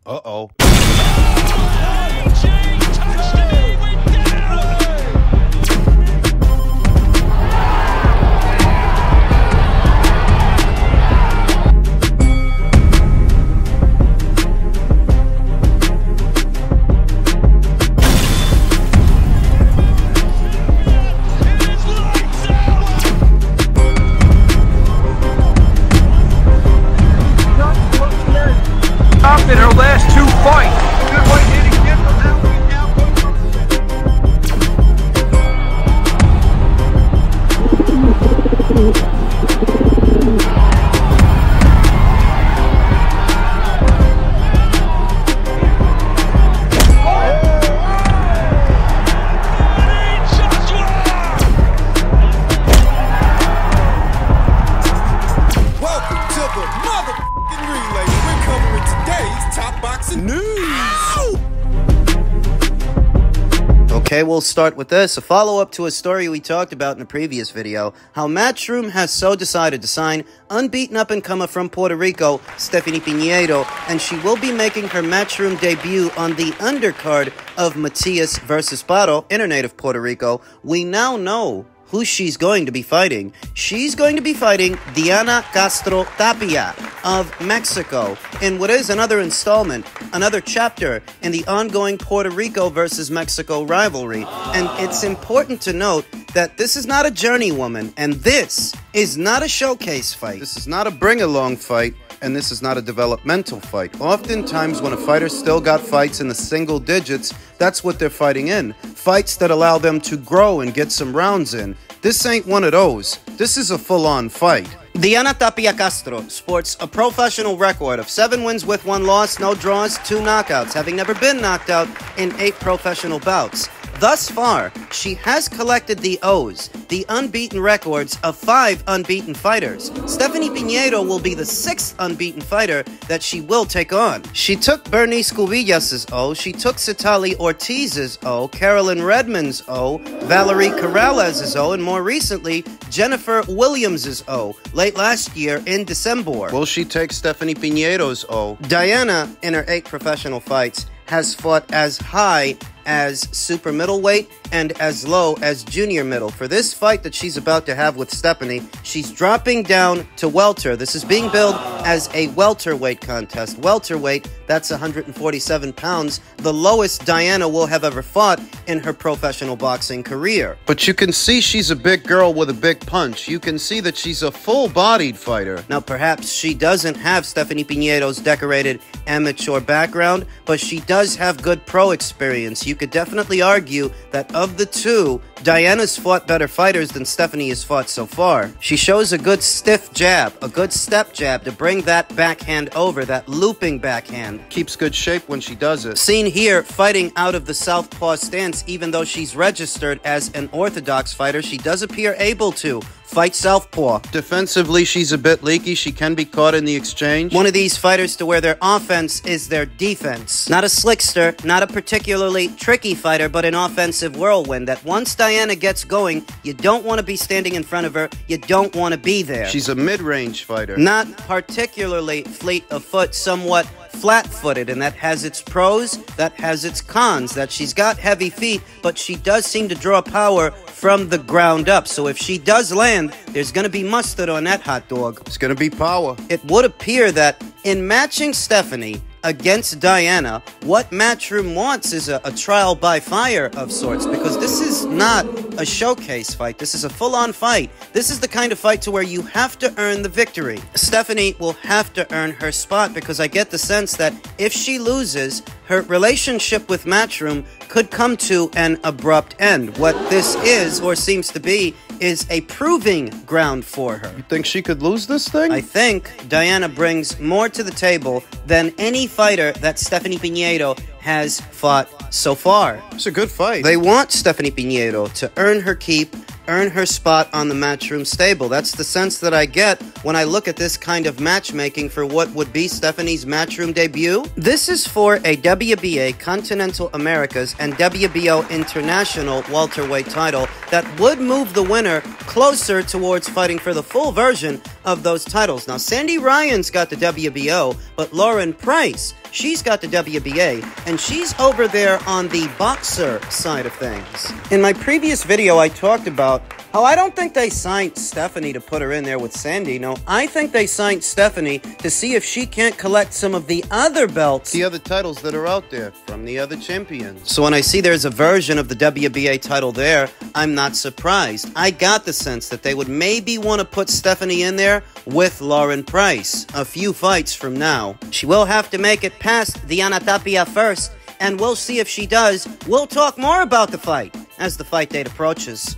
Uh-oh. In her last two fights. Good way hitting him from now Welcome to the motherfucking relay. We're covering today's top boxing news. Okay, we'll start with this. A follow-up to a story we talked about in a previous video. How Matchroom has so decided to sign unbeaten up-and-comer from Puerto Rico, Stephanie Piñeiro, and she will be making her Matchroom debut on the undercard of Matias versus Pieiro in her native Puerto Rico. We now know who she's going to be fighting. She's going to be fighting Diana Castro Tapia of Mexico in what is another installment, another chapter in the ongoing Puerto Rico versus Mexico rivalry. And it's important to note that this is not a journeywoman, and this is not a showcase fight. This is not a bring-along fight, and this is not a developmental fight. Oftentimes, when a fighter's still got fights in the single digits, that's what they're fighting in. Fights that allow them to grow and get some rounds in. This ain't one of those. This is a full-on fight. Diana Tapia Castro sports a professional record of 7 wins with 1 loss, no draws, 2 knockouts, having never been knocked out in 8 professional bouts. Thus far, she has collected the O's, the unbeaten records of 5 unbeaten fighters. Stephanie Piñeiro will be the 6th unbeaten fighter that she will take on. She took Bernice Cubillas' O, she took Citali Ortiz's O, Carolyn Redmond's O, Valerie Corrales' O, and more recently, Jennifer Williams' O, late last year in December. Will she take Stephanie Piñeiro's O? Diana, in her 8 professional fights, has fought as high as super middleweight and as low as junior middle. For this fight that she's about to have with Stephanie, she's dropping down to welter. This is being billed as a welterweight contest. Welterweight, that's 147 pounds, the lowest Diana will have ever fought in her professional boxing career. But you can see she's a big girl with a big punch. You can see that she's a full-bodied fighter. Now, perhaps she doesn't have Stephanie Piñeiro's decorated amateur background, but she does have good pro experience. You could definitely argue that of the two, Diana's fought better fighters than Stephanie has fought so far. She shows a good stiff jab, a good step jab to bring that backhand over, that looping backhand. Keeps good shape when she does it. Seen here fighting out of the southpaw stance, even though she's registered as an orthodox fighter, she does appear able to fight southpaw. Defensively, she's a bit leaky. She can be caught in the exchange. One of these fighters to where their offense is their defense. Not a slickster, not a particularly tricky fighter, but an offensive whirlwind that once Diana gets going, you don't want to be standing in front of her, you don't want to be there. She's a mid-range fighter. Not particularly fleet of foot, somewhat flat-footed, and that has its pros, that has its cons, that she's got heavy feet, but she does seem to draw power from the ground up. So if she does land, there's going to be mustard on that hot dog. It's going to be power. It would appear that in matching Stephanie against Diana, what Matchroom wants is a trial by fire of sorts, because this is not a showcase fight. This is a full-on fight. This is the kind of fight to where you have to earn the victory. Stephanie will have to earn her spot, because I get the sense that if she loses, her relationship with Matchroom could come to an abrupt end. What this is, or seems to be, is a proving ground for her. You think she could lose this thing? I think Diana brings more to the table than any fighter that Stephanie Piñeiro has fought so far. It's a good fight. They want Stephanie Piñeiro to earn her keep, earn her spot on the Matchroom stable. That's the sense that I get when I look at this kind of matchmaking for what would be Stephanie's Matchroom debut. This is for a WBA Continental Americas and WBO International welterweight title that would move the winner closer towards fighting for the full version of those titles. Now, Sandy Ryan's got the WBO, but Lauren Price, she's got the WBA, and she's over there on the boxer side of things. In my previous video, I talked about how I don't think they signed Stephanie to put her in there with Sandy. No, I think they signed Stephanie to see if she can't collect some of the other belts, The other titles that are out there from the other champions. So when I see there's a version of the WBA title there, I'm not surprised. I got the sense that they would maybe want to put Stephanie in there with Lauren Price a few fights from now. She will have to make it past Diana Tapia first, and we'll see if she does. We'll talk more about the fight as the fight date approaches.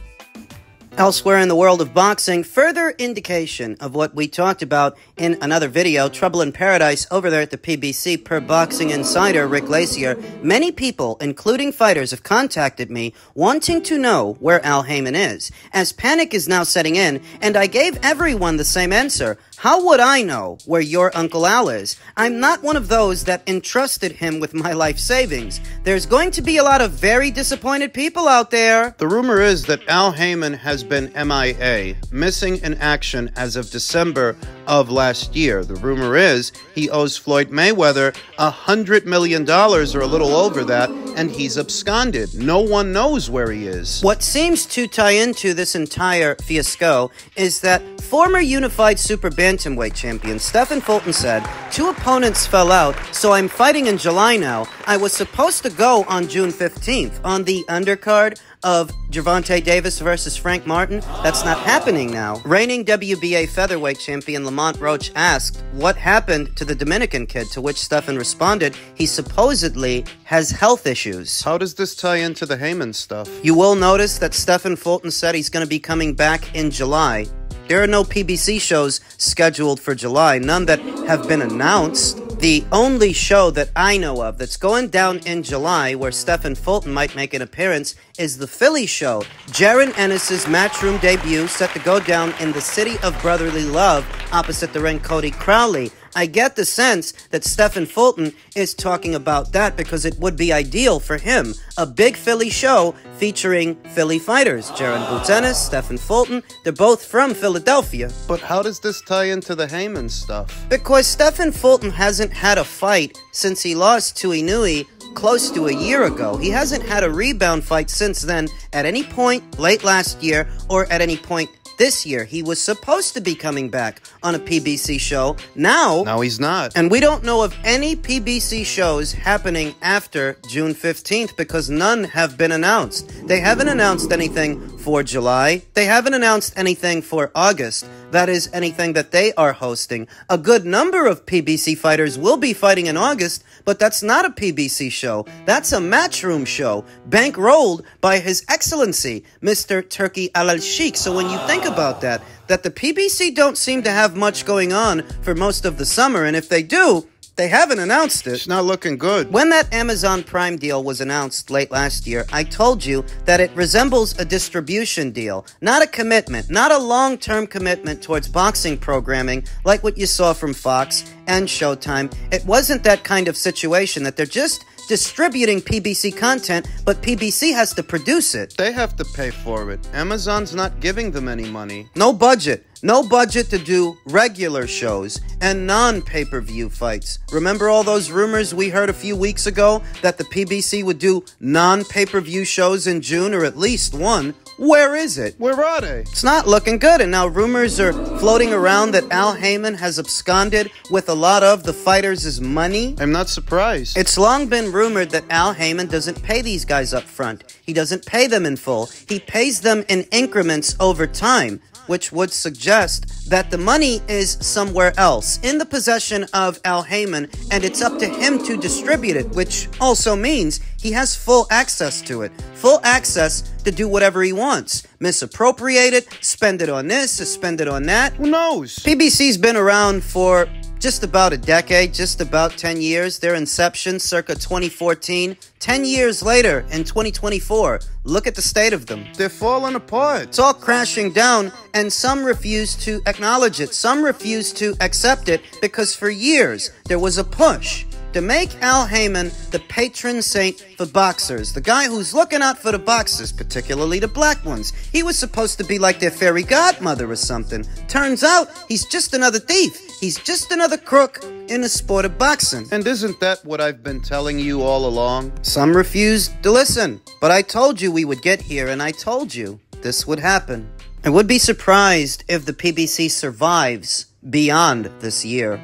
Elsewhere in the world of boxing, further indication of what we talked about in another video, Trouble in Paradise, over there at the PBC, per Boxing Insider, Rick Glacier. Many people, including fighters, have contacted me wanting to know where Al Haymon is, as panic is now setting in, and I gave everyone the same answer. How would I know where your Uncle Al is? I'm not one of those that entrusted him with my life savings. There's going to be a lot of very disappointed people out there. The rumor is that Al Haymon has been MIA, missing in action as of December of last year. The rumor is he owes Floyd Mayweather $100 million or a little over that, and he's absconded. No one knows where he is. What seems to tie into this entire fiasco is that former unified super bantamweight champion Stephen Fulton said, 2 opponents fell out, so I'm fighting in July now. I was supposed to go on June 15th on the undercard of Gervonta Davis versus Frank Martin. That's not happening now. Reigning WBA featherweight champion Lamont Roach asked what happened to the Dominican kid, to which Stephen responded he supposedly has health issues. How does this tie into the Haymon stuff? You will notice that Stephen Fulton said he's going to be coming back in July. There are no PBC shows scheduled for July, none that have been announced. The only show that I know of that's going down in July where Stephen Fulton might make an appearance is the Philly show. Jaron Ennis's Matchroom debut set to go down in the city of brotherly love opposite the ring Cody Crowley. I get the sense that Stephen Fulton is talking about that because it would be ideal for him. A big Philly show featuring Philly fighters. Jaron Boots Ennis, Stephen Fulton, they're both from Philadelphia. But how does this tie into the Haymon stuff? Because Stephen Fulton hasn't had a fight since he lost to Inouye close to a year ago. He hasn't had a rebound fight since then at any point late last year or at any point this year. He was supposed to be coming back on a PBC show. Now he's not. And we don't know of any PBC shows happening after June 15th because none have been announced. They haven't announced anything for July. They haven't announced anything for August. That is anything that they are hosting. A good number of PBC fighters will be fighting in August, but that's not a PBC show. That's a Matchroom show, bankrolled by His Excellency, Mr. Turki Al-Sheikh. So when you think about that the PBC don't seem to have much going on for most of the summer, and if they do, they haven't announced it. It's not looking good. When that Amazon Prime deal was announced late last year, I told you that it resembles a distribution deal, not a commitment, not a long-term commitment towards boxing programming like what you saw from Fox and Showtime. It wasn't that kind of situation that they're just distributing PBC content, but PBC has to produce it. They have to pay for it. Amazon's not giving them any money. No budget. No budget to do regular shows and non-pay-per-view fights. Remember all those rumors we heard a few weeks ago that the PBC would do non-pay-per-view shows in June, or at least one? Where is it? Where are they? It's not looking good, and now rumors are floating around that Al Haymon has absconded with a lot of the fighters' money. I'm not surprised. It's long been rumored that Al Haymon doesn't pay these guys up front. He doesn't pay them in full. He pays them in increments over time, which would suggest that the money is somewhere else, in the possession of Al Haymon, and it's up to him to distribute it, which also means he has full access to it. Full access to do whatever he wants. Misappropriate it, spend it on this, spend it on that. Who knows? PBC's been around for just about a decade, just about 10 years. Their inception, circa 2014. 10 years later, in 2024, look at the state of them. They're falling apart. It's all crashing down, and some refuse to acknowledge it. Some refuse to accept it because for years there was a push to make Al Haymon the patron saint for boxers, the guy who's looking out for the boxers, particularly the black ones. He was supposed to be like their fairy godmother or something. Turns out, he's just another thief. He's just another crook in the sport of boxing. And isn't that what I've been telling you all along? Some refused to listen, but I told you we would get here, and I told you this would happen. I would be surprised if the PBC survives beyond this year.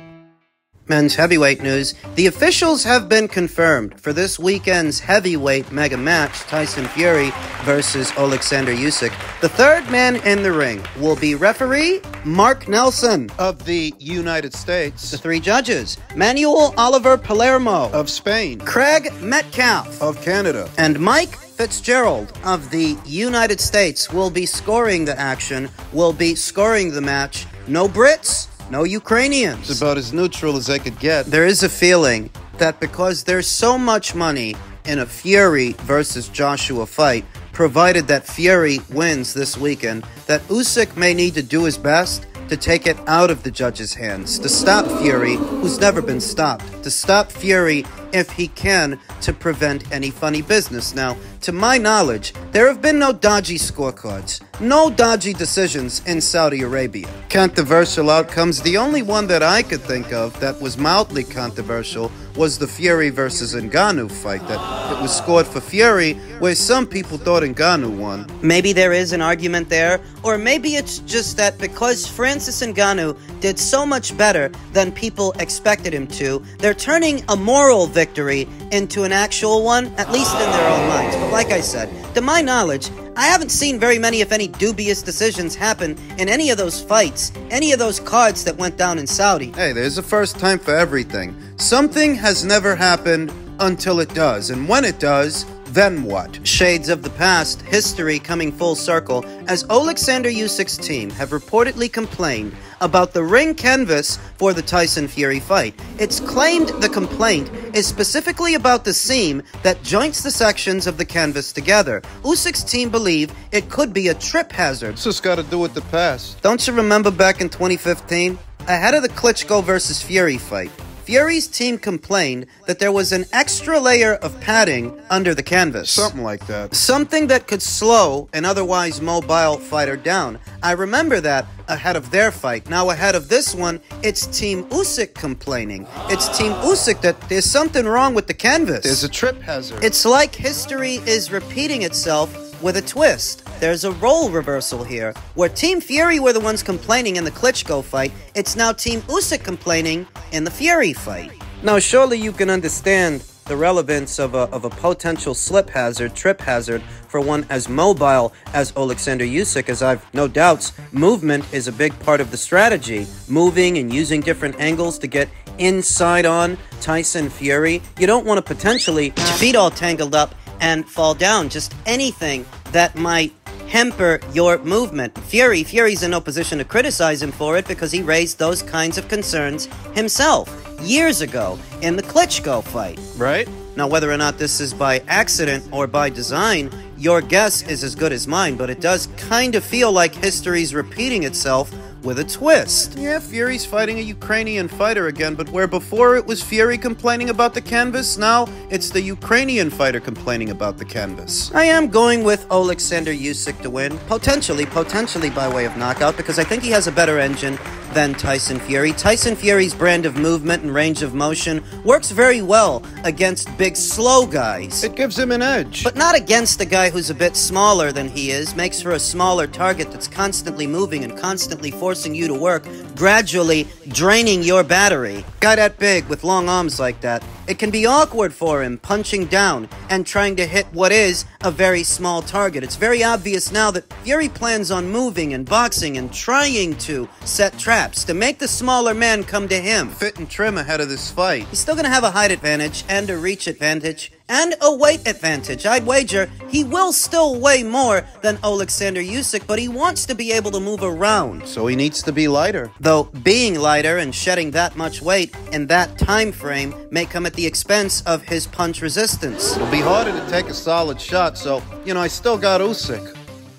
Men's heavyweight news. The officials have been confirmed for this weekend's heavyweight mega match, Tyson Fury versus Alexander Usyk. The third man in the ring will be referee Mark Nelson Of the United States. The three judges, Manuel Oliver Palermo Of Spain. Craig Metcalf Of Canada. and Mike Fitzgerald of the United States will be scoring the action, will be scoring the match. No Brits, no Ukrainians. It's about as neutral as I could get. There is a feeling that because there's so much money in a Fury versus Joshua fight, provided that Fury wins this weekend, that Usyk may need to do his best to take it out of the judges' hands, to stop Fury, who's never been stopped, to stop Fury if he can, to prevent any funny business. Now, to my knowledge, there have been no dodgy scorecards, no dodgy decisions in Saudi Arabia. Controversial outcomes, the only one that I could think of that was mildly controversial was the Fury versus Ngannou fight, that it was scored for Fury, where some people thought Ngannou won. Maybe there is an argument there, or maybe it's just that because Francis Ngannou did so much better than people expected him to, they're turning a moral victory into an actual one, at least in their own minds. But like I said, to my knowledge, I haven't seen very many, if any, dubious decisions happen in any of those fights, any of those cards that went down in Saudi. Hey, there's a first time for everything. Something has never happened until it does, and when it does, then what? Shades of the past, history coming full circle, as Alexander Usyk's team have reportedly complained about the ring canvas for the Tyson Fury fight. It's claimed the complaint is specifically about the seam that joints the sections of the canvas together. Usyk's team believe it could be a trip hazard. It's just got to do with the past. Don't you remember back in 2015? Ahead of the Klitschko versus Fury fight, Fury's team complained that there was an extra layer of padding under the canvas. Something like that. Something that could slow an otherwise mobile fighter down. I remember that ahead of their fight. Now ahead of this one, it's Team Usyk complaining. It's Team Usyk that there's something wrong with the canvas. There's a trip hazard. It's like history is repeating itself with a twist. There's a role reversal here, where Team Fury were the ones complaining in the Klitschko fight. It's now Team Usyk complaining in the Fury fight. Now, surely you can understand the relevance of a potential slip hazard, trip hazard, for one as mobile as Alexander Usyk, as I've no doubts, movement is a big part of the strategy. Moving and using different angles to get inside on Tyson Fury. You don't want to potentially get your feet all tangled up and fall down. Just anything that might hamper your movement. Fury's in no position to criticize him for it because he raised those kinds of concerns himself years ago in the Klitschko fight. Right? Now, whether or not this is by accident or by design, your guess is as good as mine, but it does kind of feel like history's repeating itself with a twist. Yeah, Fury's fighting a Ukrainian fighter again, but where before it was Fury complaining about the canvas, now it's the Ukrainian fighter complaining about the canvas. I am going with Alexander Usyk to win, potentially by way of knockout, because I think he has a better engine than Tyson Fury. Tyson Fury's brand of movement and range of motion works very well against big, slow guys. It gives him an edge. But not against a guy who's a bit smaller than he is, makes for a smaller target that's constantly moving and constantly forcing you to work, gradually draining your battery. Guy that big with long arms like that, it can be awkward for him punching down and trying to hit what is a very small target. It's very obvious now that Fury plans on moving and boxing and trying to set traps to make the smaller man come to him. Fit and trim ahead of this fight. He's still going to have a height advantage and a reach advantage and a weight advantage. I'd wager he will still weigh more than Alexander Usyk, but he wants to be able to move around. So he needs to be lighter. Though being lighter and shedding that much weight in that time frame may come at the expense of his punch resistance. It'll be harder to take a solid shot, so, I still got Usyk.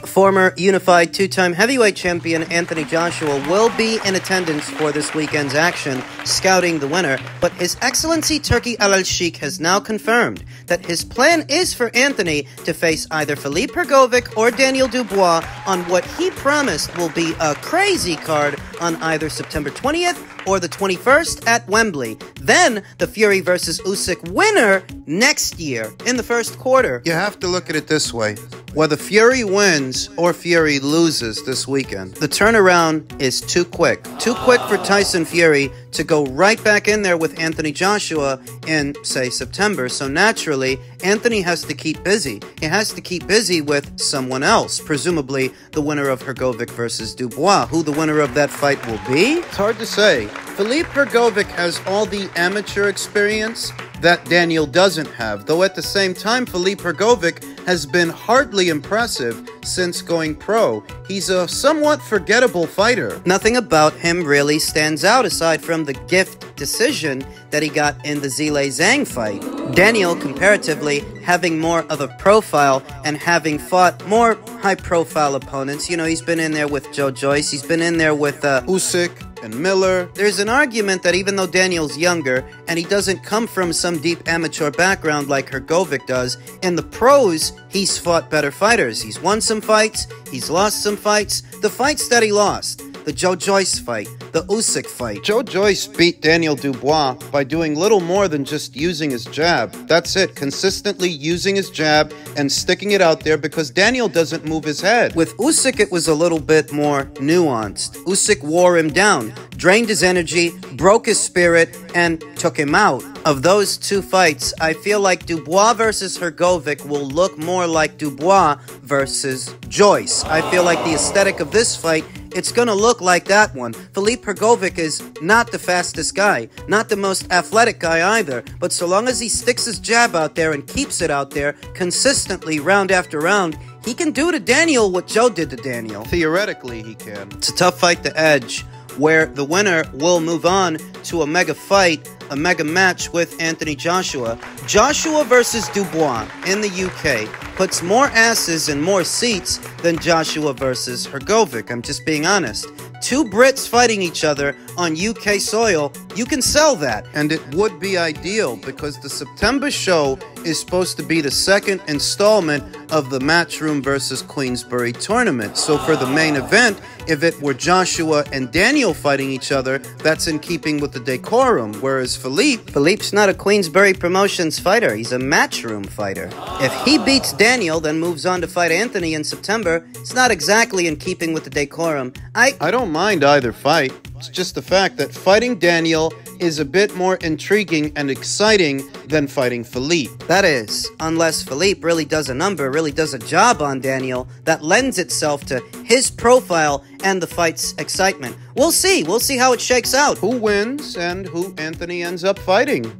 Former unified two-time heavyweight champion Anthony Joshua will be in attendance for this weekend's action, scouting the winner, but His Excellency Turki Al-Sheikh has now confirmed that his plan is for Anthony to face either Philippe Hrgovic or Daniel Dubois on what he promised will be a crazy card on either September 20th or the 21st at Wembley. Then, the Fury versus Usyk winner next year in the first quarter. You have to look at it this way. Whether Fury wins or Fury loses this weekend, the turnaround is too quick. Too quick for Tyson Fury to go right back in there with Anthony Joshua in, say, September. So naturally, Anthony has to keep busy. He has to keep busy with someone else, presumably the winner of Hrgovic versus Dubois. Who the winner of that fight will be? It's hard to say. Philippe Hrgovic has all the amateur experience that Daniel doesn't have, though at the same time, Philippe Hrgovic has been hardly impressive since going pro. He's a somewhat forgettable fighter. Nothing about him really stands out aside from the gift decision that he got in the Zhilei Zhang fight. Daniel, comparatively, having more of a profile and having fought more high-profile opponents. He's been in there with Joe Joyce, he's been in there with Usyk and Miller. There's an argument that even though Daniel's younger and he doesn't come from some deep amateur background like Hrgovic does, in the pros, he's fought better fighters. He's won some fights, he's lost some fights. The fights that he lost, the Joe Joyce fight, the Usyk fight. Joe Joyce beat Daniel Dubois by doing little more than just using his jab. That's it, consistently using his jab and sticking it out there because Daniel doesn't move his head. With Usyk, it was a little bit more nuanced. Usyk wore him down, drained his energy, broke his spirit, and took him out. Of those two fights, I feel like Dubois versus Hrgovic will look more like Dubois versus Joyce. I feel like the aesthetic of this fight, it's gonna look like that one. Philippe Hrgovic is not the fastest guy, not the most athletic guy either, but so long as he sticks his jab out there and keeps it out there consistently round after round, he can do to Daniel what Joe did to Daniel. Theoretically, he can. It's a tough fight to edge, where the winner will move on to a mega fight, a mega match with Anthony Joshua. Joshua versus Dubois in the UK puts more asses and more seats than Joshua versus Hrgovic. I'm just being honest. Two Brits fighting each other on UK soil, you can sell that. And it would be ideal because the September show is supposed to be the second installment of the Matchroom versus Queensberry tournament. So for the main event, if it were Joshua and Daniel fighting each other, that's in keeping with the decorum. Whereas Philippe's not a Queensberry Promotions fighter, he's a Matchroom fighter. If he beats Daniel, then moves on to fight Anthony in September, it's not exactly in keeping with the decorum. I don't mind either fight. It's just the fact that fighting Daniel is a bit more intriguing and exciting than fighting Philippe. That is, unless Philippe really does a number, really does a job on Daniel that lends itself to his profile and the fight's excitement. We'll see how it shakes out. Who wins and who Anthony ends up fighting.